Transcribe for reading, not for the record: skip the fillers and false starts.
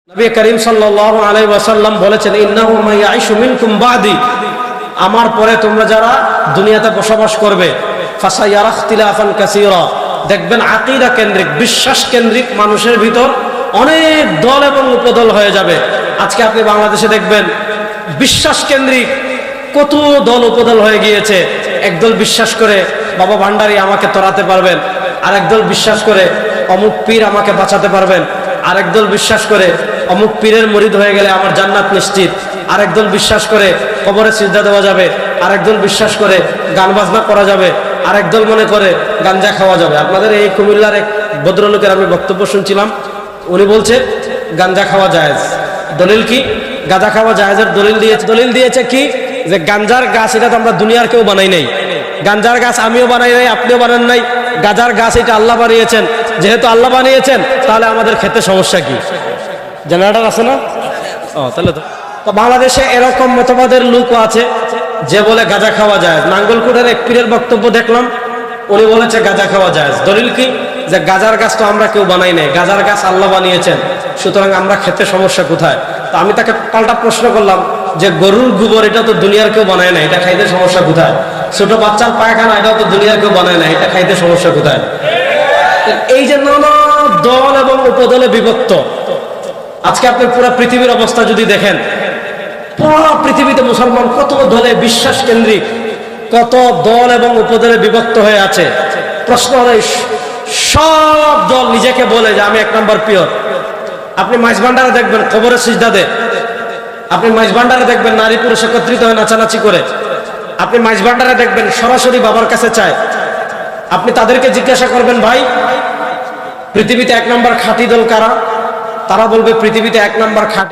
নবী করিম সাল্লাল্লাহু আলাইহি ওয়াসাল্লাম বলেছেন, ইন্নাহু মান ইয়াইশু মিনকুম বাদি, আমার পরে তোমরা যারা দুনিয়াতে বসবাস করবে, ফাসায়ারা ইখতিলাফান কাসীরা, দেখবেন আকীদা কেন্দ্রিক, বিশ্বাস কেন্দ্রিক মানুষের ভিতর অনেক দল এবং উপদল হয়ে যাবে। আজকে আপনি বাংলাদেশে দেখবেন বিশ্বাস কেন্দ্রিক কত দল উপদল হয়ে গিয়েছে। একদল বিশ্বাস করে বাবা ভান্ডারী আমাকে তরাতে পারবেন, আরেক দল বিশ্বাস করে অমুক পীর আমাকে বাঁচাতে পারবেন, আরেক দল বিশ্বাস করে অমুক পীরের মুরিদ হয়ে গেলে আমার জান্নাত নিশ্চিত, আরেক দল বিশ্বাস করে কবরে সিজদা দেওয়া যাবে, আরেক দল বিশ্বাস করে গান বাজনা করা যাবে, আরেক দল মনে করে গাঞ্জা খাওয়া যাবে। আপনাদের এই কুমিল্লার এক ভদ্রলোকের আমি বক্তব্য শুনছিলাম, উনি বলছে গাঞ্জা খাওয়া জায়েজ। দলিল কি? গাঁজা খাওয়া জায়েজের দলিল দিয়েছে কি? যে গাঞ্জার গাছ এটা তো আমরা দুনিয়ার কেউ বানাই নাই, গাঞ্জার গাছ আমিও বানাই নাই, আপনিও বানান নাই, গাঁজার গাছ এটা আল্লাহ বানিয়েছেন। যেহেতু আল্লাহ বানিয়েছেন তাহলে আমাদের খেতে সমস্যা কি? জেনারেটর আছে না? তাহলে তো বাংলাদেশে এরকম মতবাদের লোকও আছে যে বলে গাঁজা খাওয়া যায়। নাঙ্গলকোটের এক পীরের বক্তব্য দেখলাম, উনি বলেছে গাঁজা খাওয়া যায়। দলিল কি? যে গাঁজার গাছ তো আমরা কেউ বানাই নাই, গাঁজার গাছ আল্লাহ বানিয়েছেন, সুতরাং আমরা খেতে সমস্যা কোথায়? তো আমি তাকে পাল্টা প্রশ্ন করলাম যে গরুর গোবর এটা তো দুনিয়ার কেউ বানায় না, এটা খাইতে সমস্যা কোথায়? ছোট বাচ্চার পায়খানা এটাও তো দুনিয়ার কেউ বানায় না, এটা খাইতে সমস্যা কোথায়? এই যে নানা দল এবং উপদলে বিভক্ত, আজকে আপনি পুরো পৃথিবীর অবস্থা যদি দেখেন, পুরো পৃথিবীতে মুসলমান কত দলে বিশ্বাস কেন্দ্রিক, কত দল এবং উপদলে বিভক্ত হয়ে আছে। প্রশ্ন হলো সব দল নিজেকে বলে যে আমি এক নম্বর পিওর। আপনি মাইজভান্ডারে দেখবেন কবরে সিজদা দেয়, আপনি মাইজভান্ডারে দেখবেন নারী পুরুষ একত্রিত হয়ে নাচানাচি করে, আপনি মাইজভান্ডারে দেখবেন সরাসরি বাবার কাছে চায়। আপনি তাদেরকে জিজ্ঞাসা করবেন, ভাই পৃথিবীতে এক নম্বর খাঁটি দল কারা? তারা বলবে পৃথিবীতে এক নম্বর খাঁটি